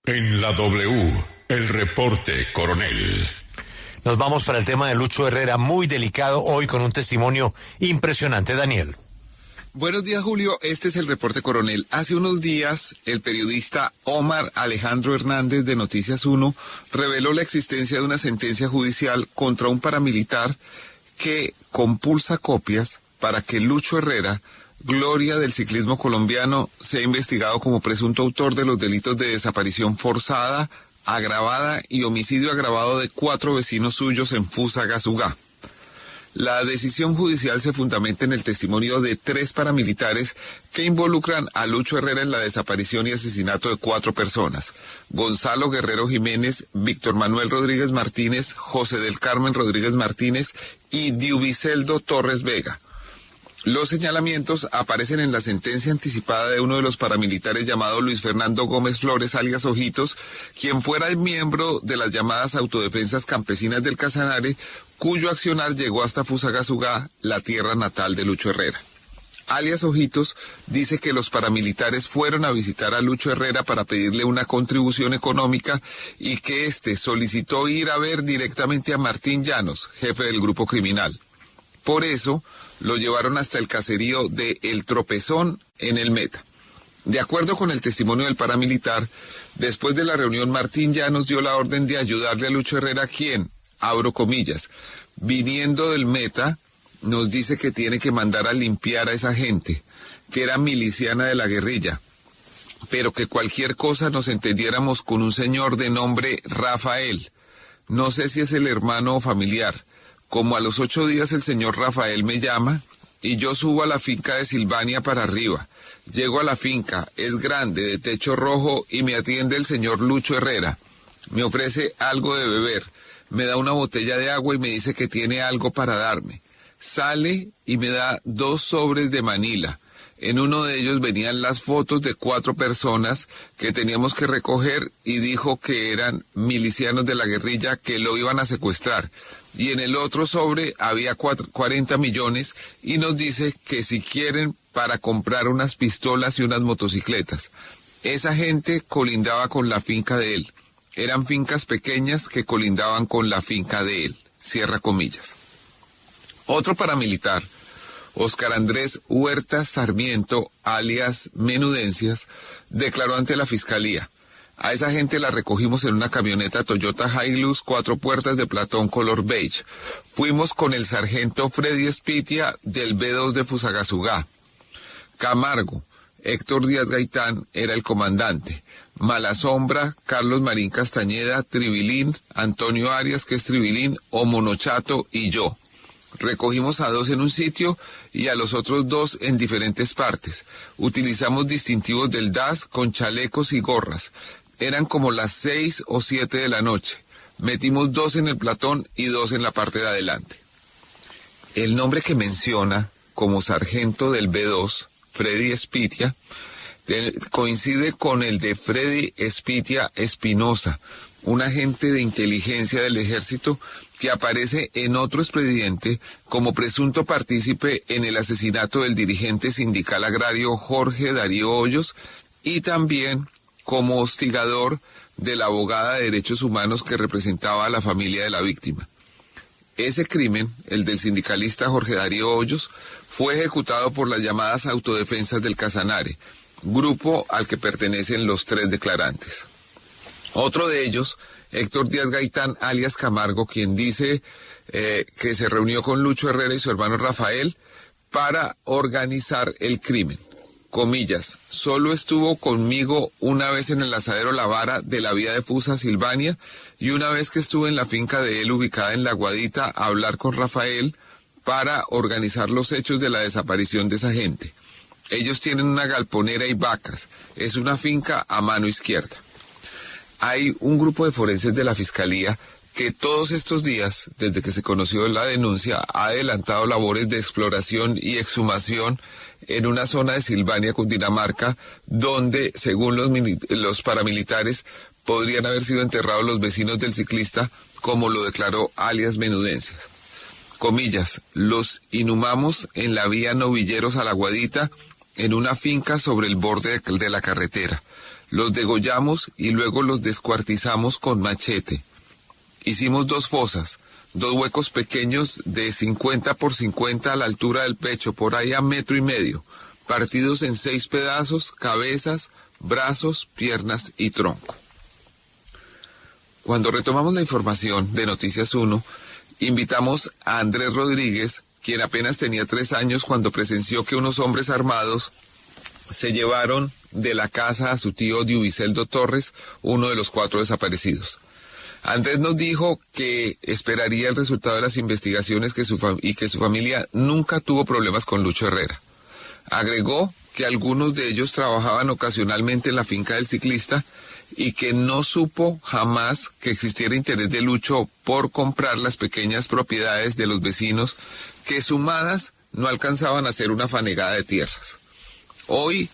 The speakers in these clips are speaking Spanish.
En la W, el reporte, coronel. Nos vamos para el tema de Lucho Herrera, muy delicado hoy con un testimonio impresionante. Daniel. Buenos días, Julio. Este es el reporte, coronel. Hace unos días, el periodista Omar Alejandro Hernández de Noticias 1 reveló la existencia de una sentencia judicial contra un paramilitar que compulsa copias para que Lucho Herrera, gloria del ciclismo colombiano, sea investigado como presunto autor de los delitos de desaparición forzada, agravada y homicidio agravado de 4 vecinos suyos en Fusagasugá. La decisión judicial se fundamenta en el testimonio de 3 paramilitares que involucran a Lucho Herrera en la desaparición y asesinato de 4 personas: Gonzalo Guerrero Jiménez, Víctor Manuel Rodríguez Martínez, José del Carmen Rodríguez Martínez y Diubiceldo Torres Vega. Los señalamientos aparecen en la sentencia anticipada de uno de los paramilitares llamado Luis Fernando Gómez Flores, alias Ojitos, quien fuera el miembro de las llamadas autodefensas campesinas del Casanare, cuyo accionar llegó hasta Fusagasugá, la tierra natal de Lucho Herrera. Alias Ojitos dice que los paramilitares fueron a visitar a Lucho Herrera para pedirle una contribución económica y que éste solicitó ir a ver directamente a Martín Llanos, jefe del grupo criminal. Por eso lo llevaron hasta el caserío de El Tropezón en el Meta. De acuerdo con el testimonio del paramilitar, después de la reunión Martín Llanos dio la orden de ayudarle a Lucho Herrera, quien, abro comillas, viniendo del Meta, nos dice que tiene que mandar a limpiar a esa gente, que era miliciana de la guerrilla, pero que cualquier cosa nos entendiéramos con un señor de nombre Rafael. No sé si es el hermano o familiar. Como a los 8 días el señor Rafael me llama y yo subo a la finca de Silvania para arriba. Llego a la finca, es grande, de techo rojo, y me atiende el señor Lucho Herrera. Me ofrece algo de beber, me da una botella de agua y me dice que tiene algo para darme. Sale y me da 2 sobres de Manila. En uno de ellos venían las fotos de 4 personas que teníamos que recoger y dijo que eran milicianos de la guerrilla que lo iban a secuestrar. Y en el otro sobre había 40 millones y nos dice que si quieren para comprar unas pistolas y unas motocicletas. Esa gente colindaba con la finca de él. Eran fincas pequeñas que colindaban con la finca de él. Cierra comillas. Otro paramilitar, Oscar Andrés Huerta Sarmiento, alias Menudencias, declaró ante la fiscalía: a esa gente la recogimos en una camioneta Toyota Hilux 4 puertas de Platón color beige. Fuimos con el sargento Freddy Espitia del B2 de Fusagasugá. Camargo, Héctor Díaz Gaitán era el comandante. Malasombra, Carlos Marín Castañeda, Tribilín, Antonio Arias, que es Tribilín, o Monochato y yo. Recogimos a 2 en un sitio y a los otros 2 en diferentes partes. Utilizamos distintivos del DAS con chalecos y gorras. Eran como las 6 o 7 de la noche. Metimos 2 en el platón y 2 en la parte de adelante. El nombre que menciona como sargento del B2, Freddy Espitia, coincide con el de Freddy Espitia Espinosa, un agente de inteligencia del ejército que aparece en otro expediente como presunto partícipe en el asesinato del dirigente sindical agrario Jorge Darío Hoyos y también como hostigador de la abogada de derechos humanos que representaba a la familia de la víctima. Ese crimen, el del sindicalista Jorge Darío Hoyos, fue ejecutado por las llamadas autodefensas del Casanare, grupo al que pertenecen los 3 declarantes. Otro de ellos, Héctor Díaz Gaitán, alias Camargo, quien dice que se reunió con Lucho Herrera y su hermano Rafael para organizar el crimen. Comillas, solo estuvo conmigo una vez en el asadero La Vara de la vía de Fusa, Silvania, y una vez que estuve en la finca de él ubicada en La Guadita a hablar con Rafael para organizar los hechos de la desaparición de esa gente. Ellos tienen una galponera y vacas. Es una finca a mano izquierda. Hay un grupo de forenses de la Fiscalía que todos estos días, desde que se conoció la denuncia, ha adelantado labores de exploración y exhumación en una zona de Silvania, Cundinamarca, donde, según los paramilitares, podrían haber sido enterrados los vecinos del ciclista, como lo declaró alias Menudencias. Comillas, los inhumamos en la vía Novilleros a La Guadita, en una finca sobre el borde de la carretera. Los degollamos y luego los descuartizamos con machete. Hicimos 2 fosas, 2 huecos pequeños de 50 por 50 a la altura del pecho, por ahí a 1,5 metros, partidos en 6 pedazos, cabezas, brazos, piernas y tronco. Cuando retomamos la información de Noticias 1, invitamos a Andrés Rodríguez, quien apenas tenía 3 años cuando presenció que unos hombres armados se llevaron de la casa a su tío Diuviceldo Torres, uno de los 4 desaparecidos. Andrés nos dijo que esperaría el resultado de las investigaciones y que su familia nunca tuvo problemas con Lucho Herrera. Agregó que algunos de ellos trabajaban ocasionalmente en la finca del ciclista y que no supo jamás que existiera interés de Lucho por comprar las pequeñas propiedades de los vecinos que sumadas no alcanzaban a hacer una fanegada de tierras. Hoy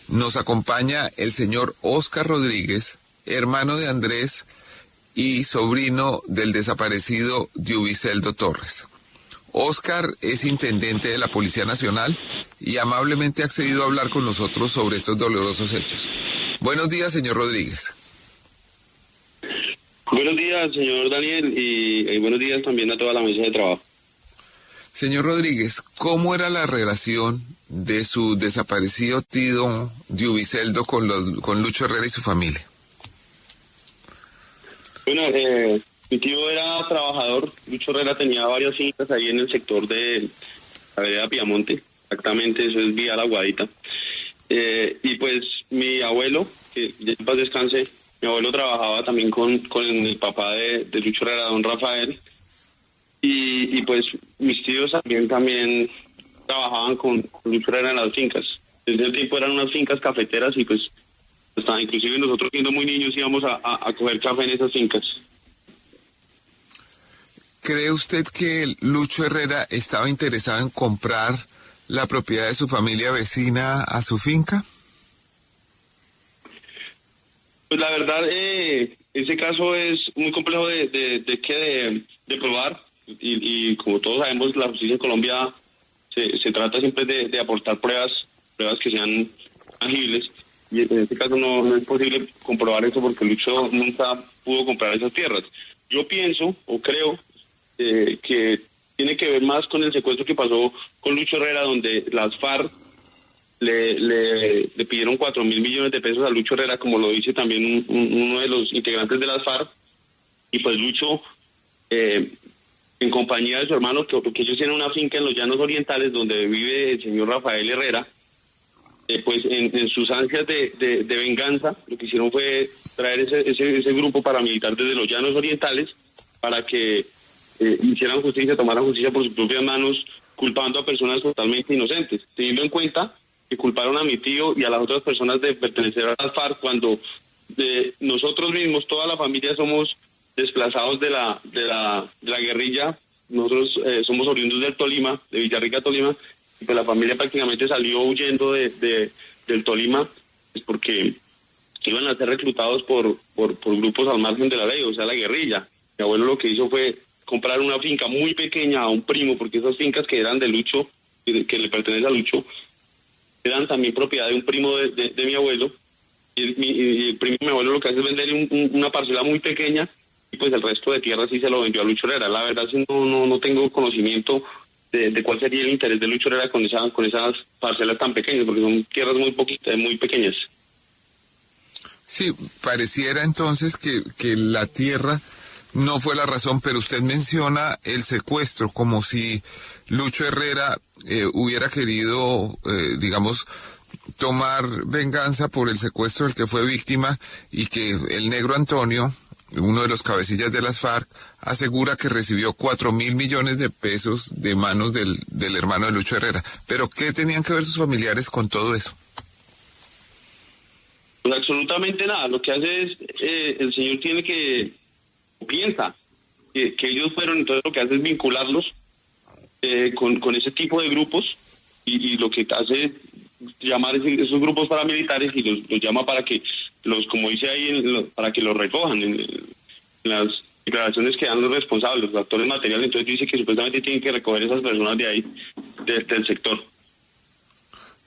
nos acompaña el señor Óscar Rodríguez, hermano de Andrés y sobrino del desaparecido Diuviceldo Torres. Óscar es intendente de la Policía Nacional y amablemente ha accedido a hablar con nosotros sobre estos dolorosos hechos. Buenos días, señor Rodríguez. Buenos días, señor Daniel, y buenos días también a toda la mesa de trabajo. Señor Rodríguez, ¿cómo era la relación de su desaparecido tío Diuviceldo con Lucho Herrera y su familia? Bueno, mi tío era trabajador. Lucho Herrera tenía varias fincas ahí en el sector de la vereda Piamonte, exactamente, eso es vía La Guadita. Y pues mi abuelo, que ya en paz descanse, mi abuelo trabajaba también con el papá de Lucho Herrera, don Rafael, y pues mis tíos también trabajaban con Lucho Herrera en las fincas. Desde ese tiempo eran unas fincas cafeteras y pues hasta inclusive nosotros siendo muy niños íbamos a coger café en esas fincas. ¿Cree usted que Lucho Herrera estaba interesado en comprar la propiedad de su familia vecina a su finca? Pues la verdad, ese caso es muy complejo de probar y como todos sabemos, la justicia en Colombia se trata siempre de aportar pruebas que sean tangibles, y en este caso no es posible comprobar eso porque Lucho nunca pudo comprar esas tierras. Yo pienso o creo que tiene que ver más con el secuestro que pasó con Lucho Herrera, donde las FARC le pidieron 4.000 millones de pesos a Lucho Herrera, como lo dice también uno de los integrantes de las FARC, y pues Lucho, en compañía de su hermano, que ellos tienen una finca en los Llanos Orientales, donde vive el señor Rafael Herrera, pues en sus ansias de venganza, lo que hicieron fue traer ese grupo paramilitar desde los Llanos Orientales para que hicieran justicia, tomaran justicia por sus propias manos, culpando a personas totalmente inocentes, teniendo en cuenta que culparon a mi tío y a las otras personas de pertenecer a las FARC cuando nosotros mismos, toda la familia, somos desplazados de la guerrilla. Nosotros somos oriundos del Tolima, de Villarrica, Tolima, y pues la familia prácticamente salió huyendo del Tolima, pues porque iban a ser reclutados por grupos al margen de la ley, o sea, la guerrilla. Mi abuelo lo que hizo fue comprar una finca muy pequeña a un primo, porque esas fincas que eran de Lucho, que le pertenece a Lucho, eran también propiedad de un primo de mi abuelo, y el primo de mi abuelo lo que hace es vender una parcela muy pequeña, y pues el resto de tierra sí se lo vendió a Lucho Herrera. La verdad sí no tengo conocimiento de cuál sería el interés de Lucho Herrera con esas parcelas tan pequeñas, porque son tierras muy pequeñas. Sí, pareciera entonces que la tierra no fue la razón, pero usted menciona el secuestro, como si Lucho Herrera hubiera querido, digamos, tomar venganza por el secuestro del que fue víctima, y que el negro Antonio, uno de los cabecillas de las FARC, asegura que recibió 4.000 millones de pesos de manos del hermano de Lucho Herrera. ¿Pero qué tenían que ver sus familiares con todo eso? Pues absolutamente nada. Lo que hace es, el señor piensa que ellos fueron, entonces lo que hace es vincularlos con ese tipo de grupos, y lo que hace es llamar esos grupos paramilitares y los llama para que como dice ahí, para que los recojan en las declaraciones que dan los responsables, los actores materiales. Entonces dice que supuestamente tienen que recoger esas personas de ahí, del sector.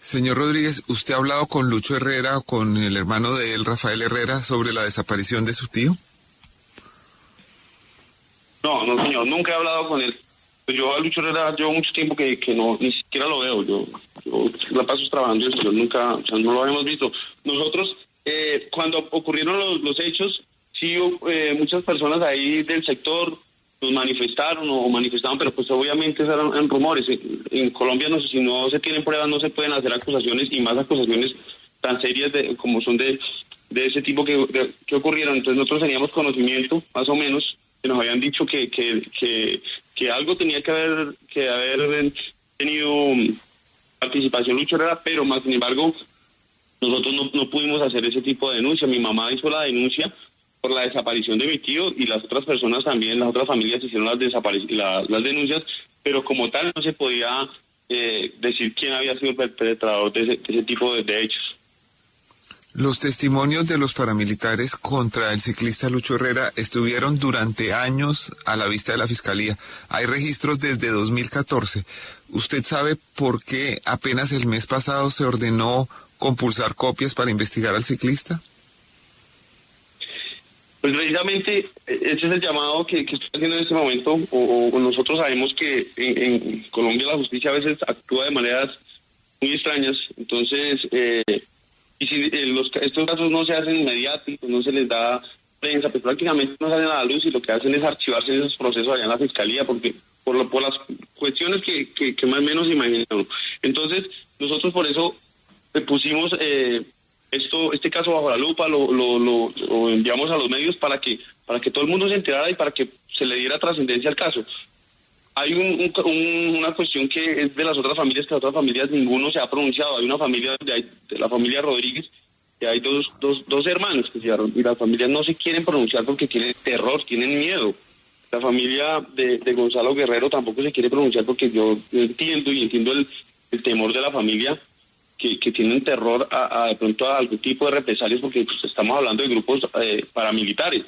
Señor Rodríguez, ¿usted ha hablado con Lucho Herrera o con el hermano de él, Rafael Herrera, sobre la desaparición de su tío? No, señor, nunca he hablado con él. Pues yo a Lucho Herrera llevo mucho tiempo que no, ni siquiera lo veo. Yo la paso trabajando y yo nunca, o sea, no lo habíamos visto. Nosotros, cuando ocurrieron los hechos, sí, muchas personas ahí del sector nos manifestaron o manifestaban, pero pues obviamente eran rumores. En Colombia, no sé, si no se tienen pruebas, no se pueden hacer acusaciones, y más acusaciones tan serias como son de ese tipo que ocurrieron. Entonces nosotros teníamos conocimiento, más o menos, que nos habían dicho que algo tenía que haber tenido participación Lucho Herrera, pero más sin embargo nosotros no pudimos hacer ese tipo de denuncia. Mi mamá hizo la denuncia por la desaparición de mi tío, y las otras personas también, las otras familias hicieron las denuncias, pero como tal no se podía decir quién había sido el perpetrador de ese tipo de hechos. Los testimonios de los paramilitares contra el ciclista Lucho Herrera estuvieron durante años a la vista de la Fiscalía. Hay registros desde 2014. ¿Usted sabe por qué apenas el mes pasado se ordenó compulsar copias para investigar al ciclista? Pues precisamente ese es el llamado que estoy haciendo en este momento, o nosotros sabemos que en Colombia la justicia a veces actúa de maneras muy extrañas. Entonces, y si estos casos no se hacen mediáticos, no se les da prensa, pues prácticamente no salen a la luz, y lo que hacen es archivarse esos procesos allá en la Fiscalía, porque por las cuestiones que más o menos imaginamos. Entonces, nosotros por eso pusimos este caso bajo la lupa, lo enviamos a los medios para que todo el mundo se enterara y para que se le diera trascendencia al caso. Hay una cuestión que es de las otras familias, que las otras familias ninguno se ha pronunciado. Hay una familia, de la familia Rodríguez, que hay dos hermanos que se llevaron, y las familias no se quieren pronunciar porque tienen terror, tienen miedo. La familia de Gonzalo Guerrero tampoco se quiere pronunciar porque yo entiendo el temor de la familia, que tienen terror de pronto a algún tipo de represalias, porque pues, estamos hablando de grupos paramilitares,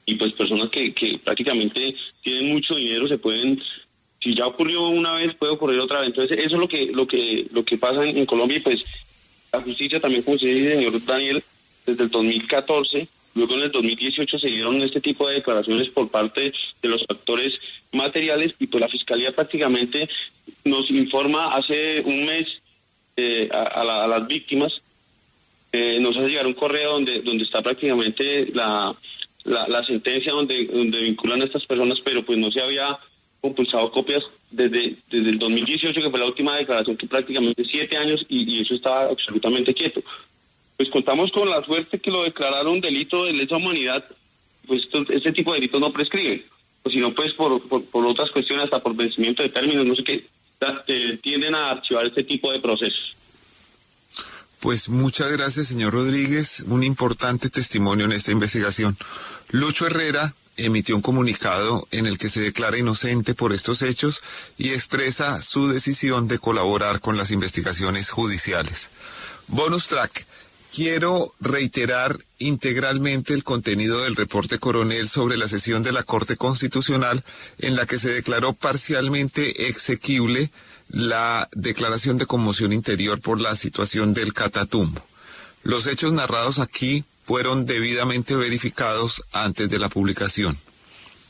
y pues personas que prácticamente tienen mucho dinero, si ya ocurrió una vez, puede ocurrir otra vez. Entonces eso es lo que pasa en Colombia, y pues la justicia también, como se dice, señor Daniel, desde el 2014, luego en el 2018 se dieron este tipo de declaraciones por parte de los actores materiales, y pues la Fiscalía prácticamente nos informa hace un mes a las víctimas. Nos hace llegar un correo donde está prácticamente la sentencia donde vinculan a estas personas, pero pues no se había compulsado copias desde el 2018, que fue la última declaración, que prácticamente 7 años, y eso estaba absolutamente quieto. Pues contamos con la suerte que lo declararon delito de lesa humanidad. Pues este tipo de delitos no prescriben, o sino pues por otras cuestiones, hasta por vencimiento de términos, no sé qué, tienden a archivar este tipo de procesos. Pues muchas gracias, señor Rodríguez. Un importante testimonio en esta investigación. Lucho Herrera emitió un comunicado en el que se declara inocente por estos hechos y expresa su decisión de colaborar con las investigaciones judiciales. Bonus track. Quiero reiterar integralmente el contenido del reporte coronel sobre la sesión de la Corte Constitucional, en la que se declaró parcialmente exequible la declaración de conmoción interior por la situación del Catatumbo. Los hechos narrados aquí fueron debidamente verificados antes de la publicación.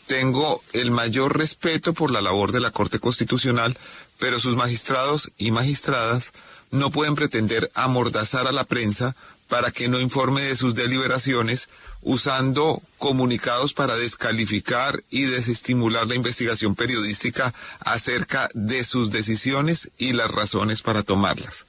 Tengo el mayor respeto por la labor de la Corte Constitucional, pero sus magistrados y magistradas no pueden pretender amordazar a la prensa para que no informe de sus deliberaciones, usando comunicados para descalificar y desestimular la investigación periodística acerca de sus decisiones y las razones para tomarlas.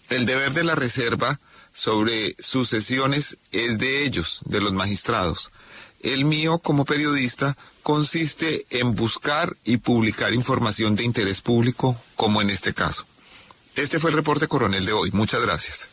El deber de la reserva sobre sus sesiones es de ellos, de los magistrados. El mío, como periodista, consiste en buscar y publicar información de interés público, como en este caso. Este fue el reporte coronel de hoy. Muchas gracias.